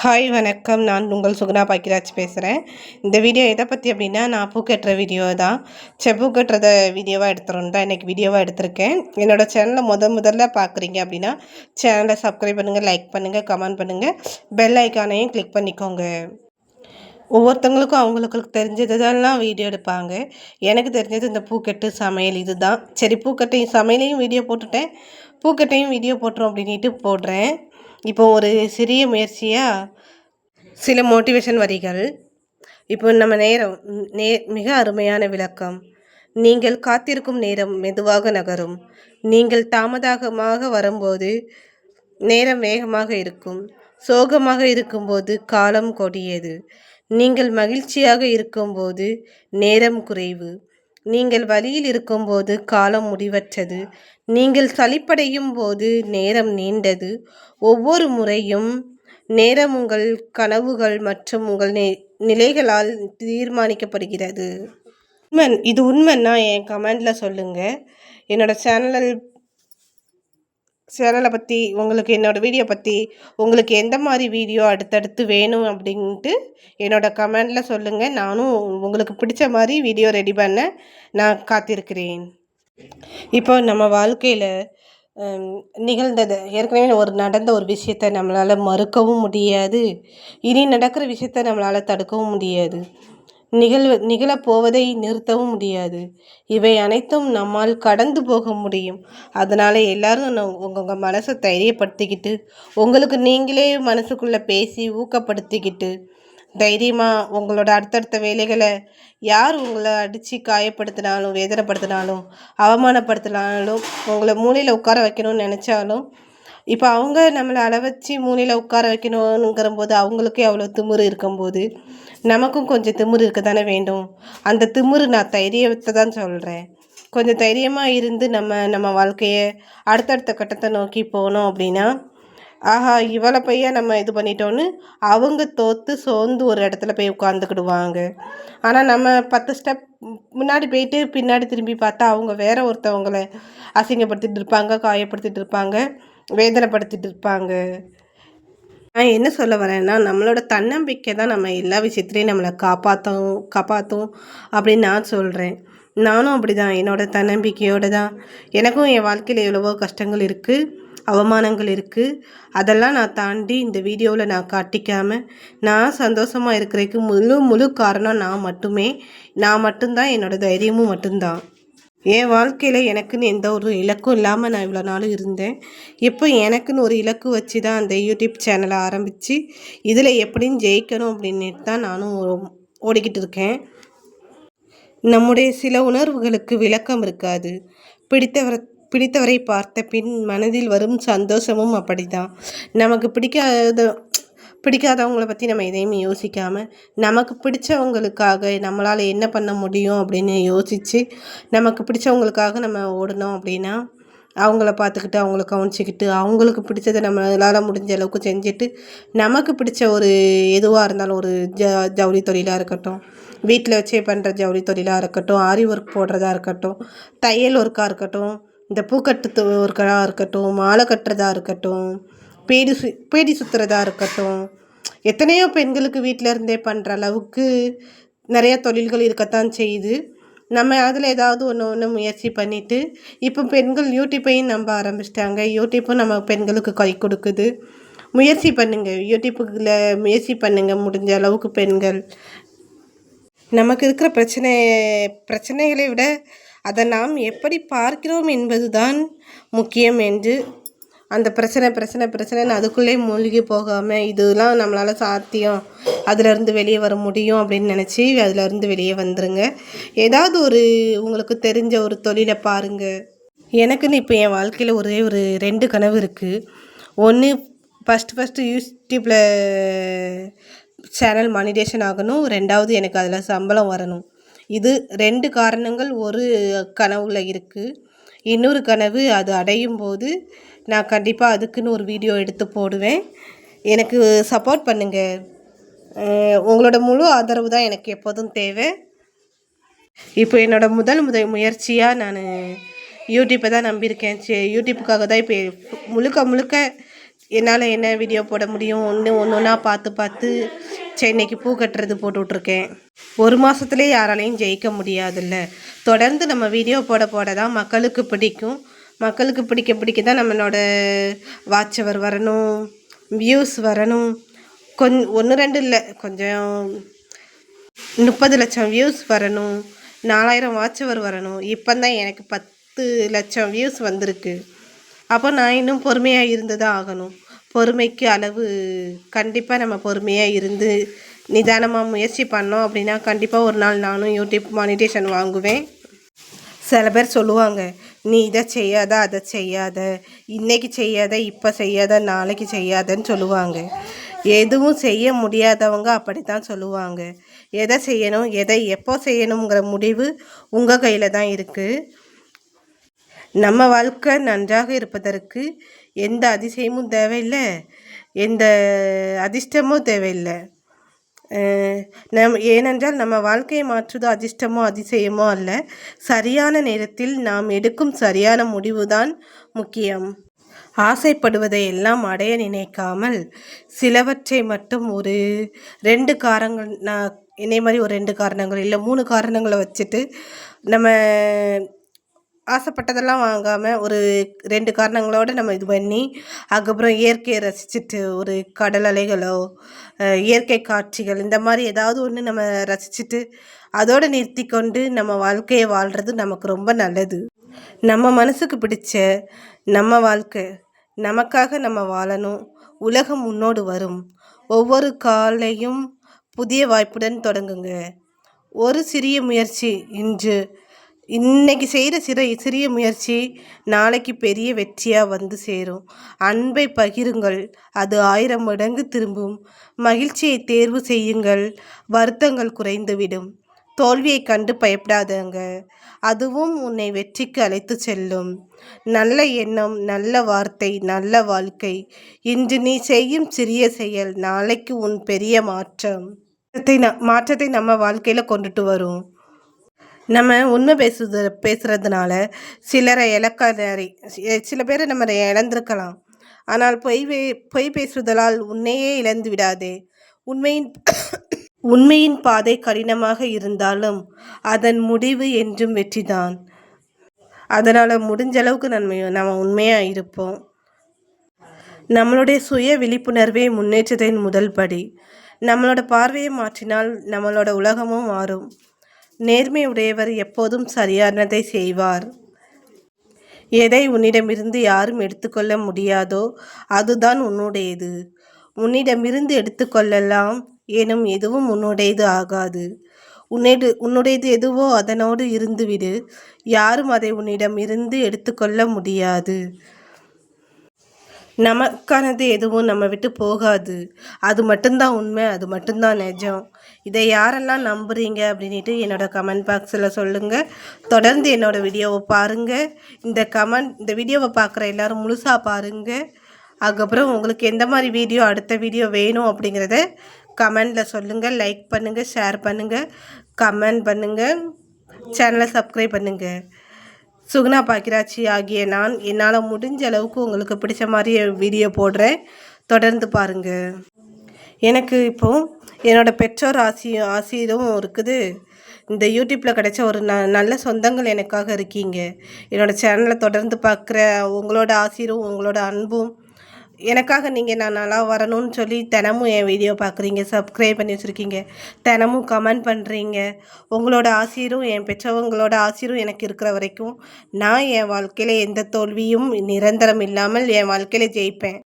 Hi வணக்கம். நான் உங்கள் சுகுணா பாக்கியராஜ் பேசுகிறேன். இந்த வீடியோ எதை பற்றி அப்படின்னா, நான் பூ கட்டுற வீடியோ தான். பூ கட்டுறத வீடியோவாக எடுத்துகிறோன்னு தான் இன்றைக்கி வீடியோவாக எடுத்திருக்கேன். என்னோடய சேனலை முதல்ல பார்க்குறீங்க அப்படின்னா சேனலை சப்ஸ்கிரைப் பண்ணுங்கள், லைக் பண்ணுங்கள், கமெண்ட் பண்ணுங்கள், பெல் ஐக்கானையும் கிளிக் பண்ணிக்கோங்க. ஒவ்வொருத்தவங்களுக்கும் அவங்களுக்கு தெரிஞ்சதெல்லாம் வீடியோ எடுப்பாங்க. எனக்கு தெரிஞ்சது இந்த பூக்கட்டு சமையல் இது தான். சரி, பூக்கட்டையும் சமையலையும் வீடியோ போட்டுட்டேன், பூக்கட்டையும் வீடியோ போட்டுரும் அப்படின்ட்டு போடுறேன். இப்போ ஒரு சிறிய முயற்சியாக சில மோட்டிவேஷன் வரிகள். இப்போ நம்ம நேரம் மிக அருமையான விளக்கம். நீங்கள் காத்திருக்கும் நேரம் மெதுவாக நகரும். நீங்கள் தாமதமாக வரும்போது நேரம் வேகமாக இருக்கும். சோகமாக இருக்கும்போது காலம் கொடியது. நீங்கள் மகிழ்ச்சியாக இருக்கும்போது நேரம் குறைவு. நீங்கள் வழியில் இருக்கும்போது காலம் முடிவற்றது. நீங்கள் சலிப்படையும் போது நேரம் நீண்டது. ஒவ்வொரு முறையும் நேரம் உங்கள் கனவுகள் மற்றும் உங்கள் நிலைகளால் தீர்மானிக்கப்படுகிறது. இது உண்மைன்னா என் கமெண்டில் சொல்லுங்கள். என்னோடய சேனலை பற்றி உங்களுக்கு, என்னோடய வீடியோ பற்றி உங்களுக்கு எந்த மாதிரி வீடியோ அடுத்தடுத்து வேணும் அப்படின்ட்டு என்னோடய கமெண்டில் சொல்லுங்கள். நானும் உங்களுக்கு பிடிச்ச மாதிரி வீடியோ ரெடி பண்ண நான் காத்திருக்கிறேன். இப்போ நம்ம வாழ்க்கையில் நிகழ்ந்தது ஏற்கனவே நடந்த ஒரு விஷயத்தை நம்மளால் மறுக்கவும் முடியாது. இனி நடக்கிற விஷயத்தை நம்மளால் தடுக்கவும் முடியாது. நிகழப்போவதை நிறுத்தவும் முடியாது. இவை அனைத்தும் நம்மால் கடந்து போக முடியும். அதனால் எல்லாரும் உங்கள் மனசை தைரியப்படுத்திக்கிட்டு, உங்களுக்கு நீங்களே மனசுக்குள்ளே பேசி ஊக்கப்படுத்திக்கிட்டு, தைரியமாக உங்களோட அடுத்தடுத்த வேலைகளை யார் உங்களை அடித்து காயப்படுத்தினாலும், வேதனைப்படுத்தினாலும், அவமானப்படுத்தினாலும், உங்களை மூலையில் உட்கார வைக்கணும்னு நினச்சாலும், இப்போ அவங்க நம்மளை அளவச்சு மூலையில் உட்கார வைக்கணுங்கிறம்போது அவங்களுக்கே அவ்வளோ திமிரு இருக்கும்போது நமக்கும் கொஞ்சம் திமிரு இருக்க தானே வேண்டும். அந்த திமிரு நான் தைரியத்தை தான் சொல்கிறேன். கொஞ்சம் தைரியமாக இருந்து நம்ம வாழ்க்கையை அடுத்தடுத்த கட்டத்தை நோக்கி போனோம் அப்படின்னா, ஆஹா இவளை பையா நம்ம இது பண்ணிட்டோன்னு அவங்க தோற்று சோர்ந்து ஒரு இடத்துல போய் உட்காந்துக்கிடுவாங்க. ஆனால் நம்ம 10 ஸ்டெப் முன்னாடி போயிட்டு பின்னாடி திரும்பி பார்த்தா அவங்க வேற ஒருத்தவங்களை அசிங்கப்படுத்திட்டு இருப்பாங்க, காயப்படுத்திட்டு இருப்பாங்க, வேதனைப்படுத்திட்டு இருப்பாங்க. நான் என்ன சொல்ல வரேன்னா, நம்மளோட தன்னம்பிக்கை தான் நம்ம எல்லா விஷயத்துலையும் நம்மளை காப்பாற்றும் அப்படின்னு நான் சொல்கிறேன். நானும் அப்படி தான், என்னோடய தன்னம்பிக்கையோடு தான். எனக்கும் என் வாழ்க்கையில் எவ்வளவோ கஷ்டங்கள் இருக்குது, அவமானங்கள் இருக்குது. அதெல்லாம் நான் தாண்டி இந்த வீடியோவில் நான் காட்டிக்காமல் நான் சந்தோஷமாக இருக்கிறதுக்கு முழு காரணம் நான் மட்டும்தான். என்னோடய தைரியமும் மட்டும்தான். என் வாழ்க்கையில் எனக்குன்னு எந்த ஒரு இலக்கும் இல்லாமல் நான் இவ்வளோ நாளும் இருந்தேன். இப்போ எனக்குன்னு ஒரு இலக்கு வச்சு தான் அந்த யூடியூப் சேனலை ஆரம்பித்து இதில் எப்படின்னு ஜெயிக்கணும் அப்படின்ட்டு தான் நானும் ஓடிக்கிட்டு இருக்கேன். நம்முடைய சில உணர்வுகளுக்கு விளக்கம் இருக்காது. பிடித்தவரை பார்த்த பின் மனதில் வரும் சந்தோஷமும் அப்படிதான். நமக்கு பிடிக்காதவங்கள பற்றி நம்ம எதையுமே யோசிக்காமல் நமக்கு பிடிச்சவங்களுக்காக நம்மளால் என்ன பண்ண முடியும் அப்படின்னு யோசித்து நமக்கு பிடிச்சவங்களுக்காக நம்ம ஓடணும் அப்படின்னா, அவங்கள பார்த்துக்கிட்டு, அவங்கள கவனிச்சிக்கிட்டு, அவங்களுக்கு பிடிச்சதை நம்மளால் முடிஞ்ச அளவுக்கு செஞ்சுட்டு, நமக்கு பிடிச்ச ஒரு எதுவாக இருந்தாலும், ஒரு ஜவுளி தொழிலாக இருக்கட்டும், வீட்டில் வச்சே பண்ணுற ஜவுளி தொழிலாக இருக்கட்டும், ஆரி ஒர்க் போடுறதா இருக்கட்டும், தையல் ஒர்க்காக இருக்கட்டும், இந்த பூக்கட்டு ஒர்க்காக இருக்கட்டும், மாலை கட்டுறதா இருக்கட்டும், பேடி சுற்றுறதா இருக்கட்டும், எத்தனையோ பெண்களுக்கு வீட்டில் இருந்தே பண்ணுற அளவுக்கு நிறைய தொழில்கள் இருக்கத்தான் செய்யுது. நம்ம அதில் ஏதாவது ஒன்று முயற்சி பண்ணிவிட்டு, இப்போ பெண்கள் யூடியூப்பையும் நம்ப ஆரம்பிச்சிட்டாங்க. யூடியூப்பும் நம்ம பெண்களுக்கு கை கொடுக்குது. முயற்சி பண்ணுங்கள், யூடியூப்புக்குள்ள முயற்சி பண்ணுங்கள். முடிஞ்ச அளவுக்கு பெண்கள் நமக்கு இருக்கிற பிரச்சனைகளை விட அதை நாம் எப்படி பார்க்கிறோம் என்பது தான் முக்கியம் என்று அந்த பிரச்சனைன்னு அதுக்குள்ளே மூழ்கி போகாமல், இதெல்லாம் நம்மளால் சாத்தியம், அதிலேருந்து வெளியே வர முடியும் அப்படின்னு நினச்சி அதிலேருந்து வெளியே வந்துடுங்க. ஏதாவது உங்களுக்கு தெரிஞ்ச ஒரு தொழிலை பாருங்கள். எனக்குன்னு இப்போ என் வாழ்க்கையில் ஒரு 2 கனவு இருக்குது. ஒன்று, ஃபஸ்ட்டு யூடியூப்பில் சேனல் மானிடேஷன் ஆகணும். 2வது, எனக்கு அதில் சம்பளம் வரணும். இது 2 காரணங்கள் ஒரு கனவுல இருக்குது. இன்னொரு கனவு, அது அடையும் போது நான் கண்டிப்பாக அதுக்குன்னு ஒரு வீடியோ எடுத்து போடுவேன். எனக்கு சப்போர்ட் பண்ணுங்கள். உங்களோட முழு ஆதரவு தான் எனக்கு எப்போதும் தேவை. இப்போ என்னோடய முதல் முயற்சியாக நான் யூடியூப்பை தான் நம்பியிருக்கேன். யூடியூப்புக்காக தான் இப்போ முழுக்க என்னால் என்ன வீடியோ போட முடியும், ஒன்று ஒன்றா பார்த்து சென்னைக்கு பூ கட்டுறது போட்டுட்ருக்கேன். ஒரு மாதத்துலேயே யாராலையும் ஜெயிக்க முடியாதுல்ல. தொடர்ந்து நம்ம வீடியோ போட தான் மக்களுக்கு பிடிக்கும். மக்களுக்கு பிடிக்க தான் நம்மளோட வாட்சவர் வரணும், வியூஸ் வரணும். 1 2 இல்லை, கொஞ்சம் 30 லட்சம் வியூஸ் வரணும், 4000 வாட்சவர் வரணும். இப்போ தான் எனக்கு 10 லட்சம் வியூஸ் வந்திருக்கு. அப்போ நான் இன்னும் பொறுமையாக இருந்து தான் ஆகணும். பொறுமைக்கு அளவு கண்டிப்பாக நம்ம பொறுமையாக இருந்து நிதானமாக முயற்சி பண்ணோம் அப்படின்னா கண்டிப்பாக ஒரு நாள் நானும் யூடியூப் மானிட்டேஷன் வாங்குவேன். சில பேர் சொல்லுவாங்க, நீ இதை செய்யாத, அதை செய்யாத, இன்றைக்கி செய்யாத, இப்போ செய்யாத, நாளைக்கு செய்யாதன்னு சொல்லுவாங்க. எதுவும் செய்ய முடியாதவங்க அப்படி தான் சொல்லுவாங்க. எதை செய்யணும், எதை எப்போ செய்யணுங்கிற முடிவு உங்கள் கையில் தான் இருக்குது. நம்ம வாழ்க்கை நன்றாக இருப்பதற்கு எந்த அதிசயமும் தேவையில்லை, எந்த அதிர்ஷ்டமும் தேவையில்லை. ஏனென்றால் நம்ம வாழ்க்கையை மாற்றுவது அதிர்ஷ்டமோ அதிசயமோ அல்ல, சரியான நேரத்தில் நாம் எடுக்கும் சரியான முடிவு தான் முக்கியம். ஆசைப்படுவதை எல்லாம் அடைய நினைக்காமல் சிலவற்றை மட்டும் ஒரு 2 காரணங்கள், நான் என்னை மாதிரி ஒரு 2 காரணங்கள் இல்லை 3 காரணங்களை வச்சுட்டு நம்ம ஆசைப்பட்டதெல்லாம் வாங்காமல் ஒரு 2 காரணங்களோடு நம்ம இது பண்ணி அதுக்கப்புறம் இயற்கையை ரசிச்சுட்டு ஒரு கடல் அலைகளோ இயற்கை காட்சிகள் இந்த மாதிரி ஏதாவது ஒன்று நம்ம ரசிச்சுட்டு அதோடு நிறுத்தி கொண்டு நம்ம வாழ்க்கையை வாழ்கிறது நமக்கு ரொம்ப நல்லது. நம்ம மனசுக்கு பிடிச்ச நம்ம வாழ்க்கை நமக்காக நம்ம வாழணும். உலகம் முன்னோடு வரும். ஒவ்வொரு காலையும் புதிய வாய்ப்புடன் தொடங்குங்க. ஒரு சிறிய முயற்சி இன்னைக்கு செய்கிற சிறிய முயற்சி நாளைக்கு பெரிய வெற்றியாக வந்து சேரும். அன்பை பகிருங்கள், அது 1000 மடங்கு திரும்பும். மகிழ்ச்சியை தேர்வு செய்யுங்கள், வருத்தங்கள் குறைந்துவிடும். தோல்வியை கண்டு பயப்படாதங்க, அதுவும் உன்னை வெற்றிக்கு அழைத்து செல்லும். நல்ல எண்ணம், நல்ல வார்த்தை, நல்ல வாழ்க்கை. இன்று நீ செய்யும் சிறிய செயல் நாளைக்கு உன் பெரிய மாற்றத்தை நம்ம வாழ்க்கையில் கொண்டுட்டு வரும். நம்ம உண்மை பேசுகிறதுனால சிலரை சில பேரை நம்ம இழந்திருக்கலாம். ஆனால் பொய் பேசுவதால் உன்னையே இழந்து விடாதே. உண்மையின் பாதை கடினமாக இருந்தாலும் அதன் முடிவு என்றும் வெற்றிதான். அதனால் முடிஞ்ச அளவுக்கு நம்ம உண்மையாக இருப்போம். நம்மளுடைய சுய விழிப்புணர்வே முன்னேற்றத்தின் முதல் படி. நம்மளோட பார்வையை மாற்றினால் நம்மளோட உலகமும் மாறும். நேர்மை உடையவர் எப்போதும் சரியானதை செய்வார். எதை உன்னிடமிருந்து யாரும் எடுத்துக்கொள்ள முடியாதோ அதுதான் உன்னுடையது. உன்னிடமிருந்து எடுத்துக்கொள்ளலாம் எனும் எதுவும் உன்னுடையது ஆகாது. உன்னுடையது எதுவோ அதனோடு இருந்துவிடு. யாரும் அதை உன்னிடம் இருந்து எடுத்துக்கொள்ள முடியாது. நமக்கானது எதுவும் நம்ம விட்டு போகாது. அது மட்டும்தான் உண்மை, அது மட்டும்தான் நிஜம். இதை யாரெல்லாம் நம்புறீங்க அப்படின்ட்டு என்னோடய கமெண்ட் பாக்ஸில் சொல்லுங்கள். தொடர்ந்து என்னோடய வீடியோவை பாருங்கள். இந்த வீடியோவை பார்க்குற எல்லோரும் முழுசாக பாருங்கள். அதுக்கப்புறம் உங்களுக்கு எந்த மாதிரி அடுத்த வீடியோ வேணும் அப்படிங்கிறத கமெண்டில் சொல்லுங்கள். லைக் பண்ணுங்கள், ஷேர் பண்ணுங்கள், கமெண்ட் பண்ணுங்கள், சேனலை சப்ஸ்கிரைப் பண்ணுங்கள். சுகுணா பாக்கிராச்சி ஆகிய நான் என்னால் முடிஞ்ச அளவுக்கு உங்களுக்கு பிடிச்ச மாதிரி வீடியோ போடுறேன். தொடர்ந்து பாருங்கள். எனக்கு இப்போது என்னோடய பெற்றோர் ஆசிரும் இருக்குது. இந்த யூடியூப்பில் கிடைச்ச ஒரு நல்ல சொந்தங்கள் எனக்காக இருக்கீங்க. என்னோடய சேனலை தொடர்ந்து பார்க்குற உங்களோட ஆசிரும் உங்களோட அன்பும் எனக்காக நான் நல்லா வரணும்னு சொல்லி தினமும் என் வீடியோ பார்க்குறீங்க, சப்ஸ்கிரைப் பண்ணி வச்சுருக்கீங்க, தினமும் கமெண்ட் பண்ணுறீங்க. உங்களோட ஆசிரும் என் பெற்றவங்களோட ஆசிரும் எனக்கு இருக்கிற வரைக்கும் நான் என் வாழ்க்கையில் எந்த தோல்வியும் நிரந்தரம் இல்லாமல் என் வாழ்க்கையில் ஜெயிப்பேன்.